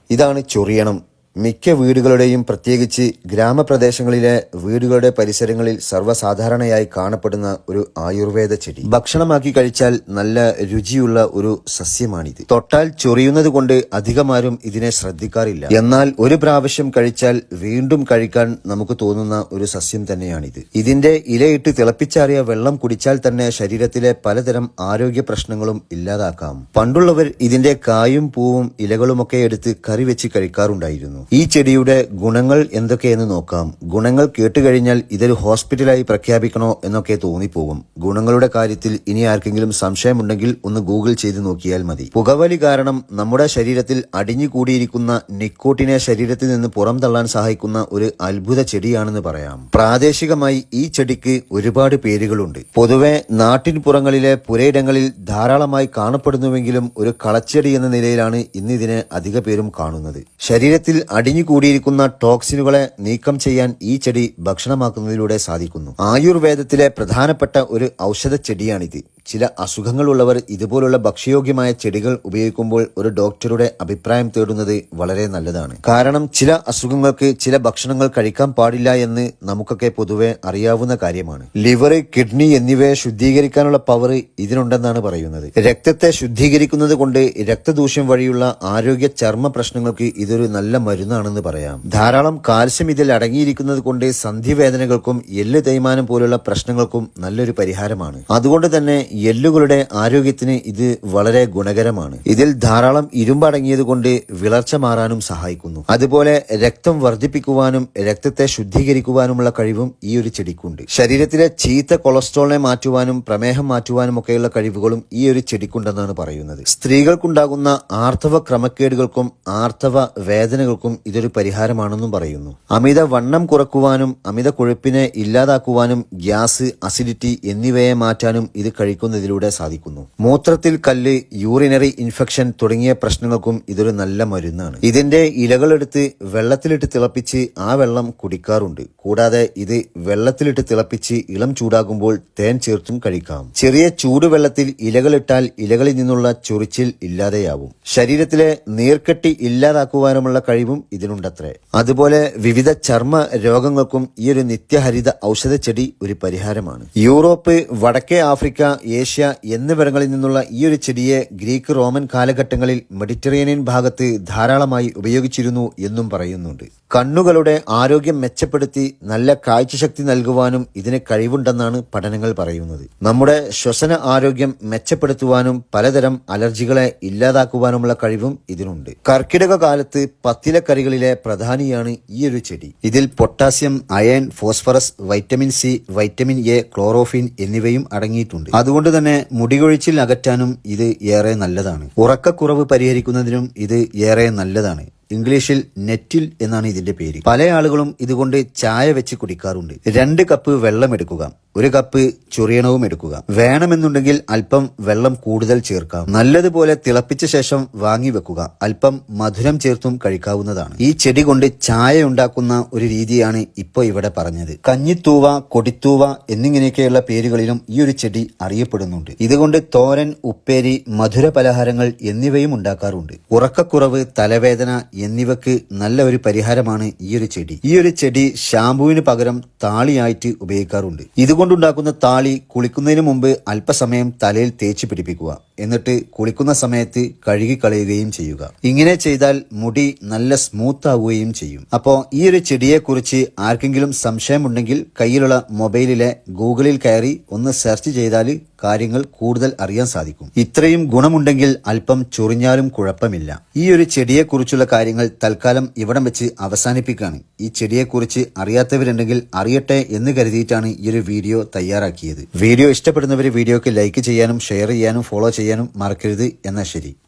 ഇതാണ് ചൊറിയണം. മിക്ക വീടുകളുടെയും പ്രത്യേകിച്ച് ഗ്രാമപ്രദേശങ്ങളിലെ വീടുകളുടെ പരിസരങ്ങളിൽ സർവ്വസാധാരണയായി കാണപ്പെടുന്ന ഒരു ആയുർവേദ ചെടി. ഭക്ഷണമാക്കി കഴിച്ചാൽ നല്ല രുചിയുള്ള ഒരു സസ്യമാണിത്. തൊട്ടാൽ ചൊറിയുന്നത് കൊണ്ട് അധികമാരും ഇതിനെ ശ്രദ്ധിക്കാറില്ല. എന്നാൽ ഒരു പ്രാവശ്യം കഴിച്ചാൽ വീണ്ടും കഴിക്കാൻ നമുക്ക് തോന്നുന്ന ഒരു സസ്യം തന്നെയാണിത്. ഇതിന്റെ ഇലയിട്ട് തിളപ്പിച്ചാറിയ വെള്ളം കുടിച്ചാൽ തന്നെ ശരീരത്തിലെ പലതരം ആരോഗ്യ പ്രശ്നങ്ങളും ഇല്ലാതാക്കാം. പണ്ടുള്ളവർ ഇതിന്റെ കായും പൂവും ഇലകളുമൊക്കെ എടുത്ത് കറി വെച്ച് കഴിക്കാറുണ്ടായിരുന്നു. ഈ ചെടിയുടെ ഗുണങ്ങൾ എന്തൊക്കെയെന്ന് നോക്കാം. ഗുണങ്ങൾ കേട്ടുകഴിഞ്ഞാൽ ഇതൊരു ഹോസ്പിറ്റലായി പ്രഖ്യാപിക്കണോ എന്നൊക്കെ തോന്നിപ്പോകും. ഗുണങ്ങളുടെ കാര്യത്തിൽ ഇനി ആർക്കെങ്കിലും സംശയമുണ്ടെങ്കിൽ ഒന്ന് ഗൂഗിൾ ചെയ്ത് നോക്കിയാൽ മതി. പുകവലി കാരണം നമ്മുടെ ശരീരത്തിൽ അടിഞ്ഞുകൂടിയിരിക്കുന്ന നിക്കോട്ടിനെ ശരീരത്തിൽ നിന്ന് പുറംതള്ളാൻ സഹായിക്കുന്ന ഒരു അത്ഭുത ചെടിയാണെന്ന് പറയാം. പ്രാദേശികമായി ഈ ചെടിക്ക് ഒരുപാട് പേരുകളുണ്ട്. പൊതുവെ നാട്ടിൻപുറങ്ങളിലെ പുരയിടങ്ങളിൽ ധാരാളമായി കാണപ്പെടുന്നുവെങ്കിലും ഒരു കളച്ചെടി എന്ന നിലയിലാണ് ഇന്ന് ഇതിനെ അധിക പേരും കാണുന്നത്. ശരീരത്തിൽ അടിഞ്ഞുകൂടിയിരിക്കുന്ന ടോക്സിനുകളെ നീക്കം ചെയ്യാൻ ഈ ചെടി ഭക്ഷണമാക്കുന്നതിലൂടെ സാധിക്കുന്നു. ആയുർവേദത്തിലെ പ്രധാനപ്പെട്ട ഒരു ഔഷധ ചെടിയാണിത്. ചില അസുഖങ്ങളുള്ളവർ ഇതുപോലുള്ള ഭക്ഷ്യയോഗ്യമായ ചെടികൾ ഉപയോഗിക്കുമ്പോൾ ഒരു ഡോക്ടറുടെ അഭിപ്രായം തേടുന്നത് വളരെ നല്ലതാണ്. കാരണം ചില അസുഖങ്ങൾക്ക് ചില ഭക്ഷണങ്ങൾ കഴിക്കാൻ പാടില്ല എന്ന് നമുക്കൊക്കെ പൊതുവെ അറിയാവുന്ന കാര്യമാണ്. ലിവർ, കിഡ്നി എന്നിവയെ ശുദ്ധീകരിക്കാനുള്ള പവർ ഇതിനുണ്ടെന്നാണ് പറയുന്നത്. രക്തത്തെ ശുദ്ധീകരിക്കുന്നത് കൊണ്ട് രക്തദൂഷ്യം വഴിയുള്ള ആരോഗ്യ ചർമ്മ പ്രശ്നങ്ങൾക്ക് ഇതൊരു നല്ല മരുന്നാണെന്ന് പറയാം. ധാരാളം കാൽസ്യം ഇതിൽ അടങ്ങിയിരിക്കുന്നത് കൊണ്ട് സന്ധിവേദനകൾക്കും എല്ല് തേയ്മാനം പോലുള്ള പ്രശ്നങ്ങൾക്കും നല്ലൊരു പരിഹാരമാണ്. അതുകൊണ്ട് തന്നെ എല്ലുകളുടെ ആരോഗ്യത്തിന് ഇത് വളരെ ഗുണകരമാണ്. ഇതിൽ ധാരാളം ഇരുമ്പ് അടങ്ങിയത് കൊണ്ട് വിളർച്ച മാറാനും സഹായിക്കുന്നു. അതുപോലെ രക്തം വർദ്ധിപ്പിക്കുവാനും രക്തത്തെ ശുദ്ധീകരിക്കുവാനുമുള്ള കഴിവും ഈ ഒരു ചെടിക്കുണ്ട്. ശരീരത്തിലെ ചീത്ത കൊളസ്ട്രോളിനെ മാറ്റുവാനും പ്രമേഹം മാറ്റുവാനും ഒക്കെയുള്ള കഴിവുകളും ഈ ഒരു ചെടിക്കുണ്ടെന്നാണ് പറയുന്നത്. സ്ത്രീകൾക്കുണ്ടാകുന്ന ആർത്തവ ക്രമക്കേടുകൾക്കും ആർത്തവ വേദനകൾക്കും ഇതൊരു പരിഹാരമാണെന്നും പറയുന്നു. അമിത വണ്ണം കുറക്കുവാനും അമിത കൊഴുപ്പിനെ ഇല്ലാതാക്കുവാനും ഗ്യാസ്, അസിഡിറ്റി എന്നിവയെ മാറ്റാനും ഇത് കഴിക്കുന്നതിലൂടെ സാധിക്കുന്നു. മൂത്രത്തിൽ കല്ല്, യൂറിനറി ഇൻഫെക്ഷൻ തുടങ്ങിയ പ്രശ്നങ്ങൾക്കും ഇതൊരു നല്ല മരുന്നാണ്. ഇതിന്റെ ഇലകളെടുത്ത് വെള്ളത്തിലിട്ട് തിളപ്പിച്ച് ആ വെള്ളം കുടിക്കാറുണ്ട്. കൂടാതെ ഇത് വെള്ളത്തിലിട്ട് തിളപ്പിച്ച് ഇളം ചൂടാകുമ്പോൾ തേൻ ചേർത്തും കഴിക്കാം. ചെറിയ ചൂടുവെള്ളത്തിൽ ഇലകളിട്ടാൽ ഇലകളിൽ നിന്നുള്ള ചൊറിച്ചിൽ ഇല്ലാതെയാവും. ശരീരത്തിലെ നീർക്കെട്ടി ഇല്ലാതാക്കുവാനുമുള്ള കഴിവും ഇതിനുണ്ടത്രേ. അതുപോലെ വിവിധ ചർമ്മ രോഗങ്ങൾക്കും ഈ ഒരു നിത്യഹരിത ഔഷധ ചെടി ഒരു പരിഹാരമാണ്. യൂറോപ്പ്, വടക്കേ ആഫ്രിക്ക, ഏഷ്യ എന്നിവിടങ്ങളിൽ നിന്നുള്ള ഈ ഒരു ചെടിയെ ഗ്രീക്ക്, റോമൻ കാലഘട്ടങ്ങളിൽ മെഡിറ്ററേനിയൻ ഭാഗത്ത് ധാരാളമായി ഉപയോഗിച്ചിരുന്നു എന്നും പറയുന്നുണ്ട്. കണ്ണുകളുടെ ആരോഗ്യം മെച്ചപ്പെടുത്തി നല്ല കാഴ്ചശക്തി നൽകുവാനും ഇതിന് കഴിവുണ്ടെന്നാണ് പഠനങ്ങൾ പറയുന്നത്. നമ്മുടെ ശ്വസന ആരോഗ്യം മെച്ചപ്പെടുത്തുവാനും പലതരം അലർജികളെ ഇല്ലാതാക്കുവാനുമുള്ള കഴിവും ഇതിനുണ്ട്. കർക്കിടക കാലത്ത് പത്തിലക്കറികളിലെ പ്രധാനിയാണ് ഈ ഒരു ചെടി. ഇതിൽ potassium, iron, phosphorus, vitamin C, vitamin A, chlorophyll എന്നിവയും അടങ്ങിയിട്ടുണ്ട്. അതുകൊണ്ട് തന്നെ മുടികൊഴിച്ചിൽ അകറ്റാനും ഇത് ഏറെ നല്ലതാണ്. ഉറക്കക്കുറവ് പരിഹരിക്കുന്നതിനും ഇത് ഏറെ നല്ലതാണ്. ഇംഗ്ലീഷിൽ നെറ്റിൽ എന്നാണ് ഇതിന്റെ പേര്. പല ആളുകളും ഇതുകൊണ്ട് ചായ വെച്ച് കുടിക്കാറുണ്ട്. 2 കപ്പ് വെള്ളം എടുക്കുക, 1 കപ്പ് ചൊറിയണവും എടുക്കുക. വേണമെന്നുണ്ടെങ്കിൽ അല്പം വെള്ളം കൂടുതൽ ചേർക്കാം. നല്ലതുപോലെ തിളപ്പിച്ച ശേഷം വാങ്ങി വെക്കുക. അല്പം മധുരം ചേർത്തും കഴിക്കാവുന്നതാണ്. ഈ ചെടി കൊണ്ട് ചായ ഉണ്ടാക്കുന്ന ഒരു രീതിയാണ് ഇപ്പോൾ ഇവിടെ പറഞ്ഞത്. കഞ്ഞിത്തൂവ, കൊടിത്തൂവ എന്നിങ്ങനെയൊക്കെയുള്ള പേരുകളിലും ഈ ഒരു ചെടി അറിയപ്പെടുന്നുണ്ട്. ഇതുകൊണ്ട് തോരൻ, ഉപ്പേരി, മധുര പലഹാരങ്ങൾ എന്നിവയും ഉണ്ടാക്കാറുണ്ട്. ഉറക്കക്കുറവ്, തലവേദന എന്നിവക്ക് നല്ല ഒരു പരിഹാരമാണ് ഈ ഒരു ചെടി. ഈ ഒരു ചെടി ഷാമ്പുവിന് പകരം താളിയായിട്ട് ഉപയോഗിക്കാറുണ്ട്. ഇതുകൊണ്ടുണ്ടാക്കുന്ന താളി കുളിക്കുന്നതിന് മുമ്പ് അല്പസമയം തലയിൽ തേച്ച് പിടിപ്പിക്കുക. എന്നിട്ട് കുളിക്കുന്ന സമയത്ത് കഴുകിക്കളയുകയും ചെയ്യുക. ഇങ്ങനെ ചെയ്താൽ മുടി നല്ല സ്മൂത്ത് ആവുകയും ചെയ്യും. അപ്പോൾ ഈ ഒരു ചെടിയെക്കുറിച്ച് ആർക്കെങ്കിലും സംശയമുണ്ടെങ്കിൽ കയ്യിലുള്ള മൊബൈലിലെ ഗൂഗിളിൽ കയറി ഒന്ന് സെർച്ച് ചെയ്താൽ കാര്യങ്ങൾ കൂടുതൽ അറിയാൻ സാധിക്കും. ഇത്രയും ഗുണമുണ്ടെങ്കിൽ അല്പം ചൊറിഞ്ഞാലും കുഴപ്പമില്ല. ഈ ഒരു ചെടിയെക്കുറിച്ചുള്ള കാര്യങ്ങൾ തൽക്കാലം ഇവിടം വെച്ച് അവസാനിപ്പിക്കുകയാണ്. ഈ ചെടിയെക്കുറിച്ച് അറിയാത്തവരുണ്ടെങ്കിൽ അറിയട്ടെ എന്ന് കരുതിയിട്ടാണ് ഈ ഒരു വീഡിയോ തയ്യാറാക്കിയത്. വീഡിയോ ഇഷ്ടപ്പെടുന്നവർ വീഡിയോക്ക് ലൈക്ക് ചെയ്യാനും ഷെയർ ചെയ്യാനും ഫോളോ ചെയ്യാനും മറക്കരുത്. എന്നാൽ ശരി.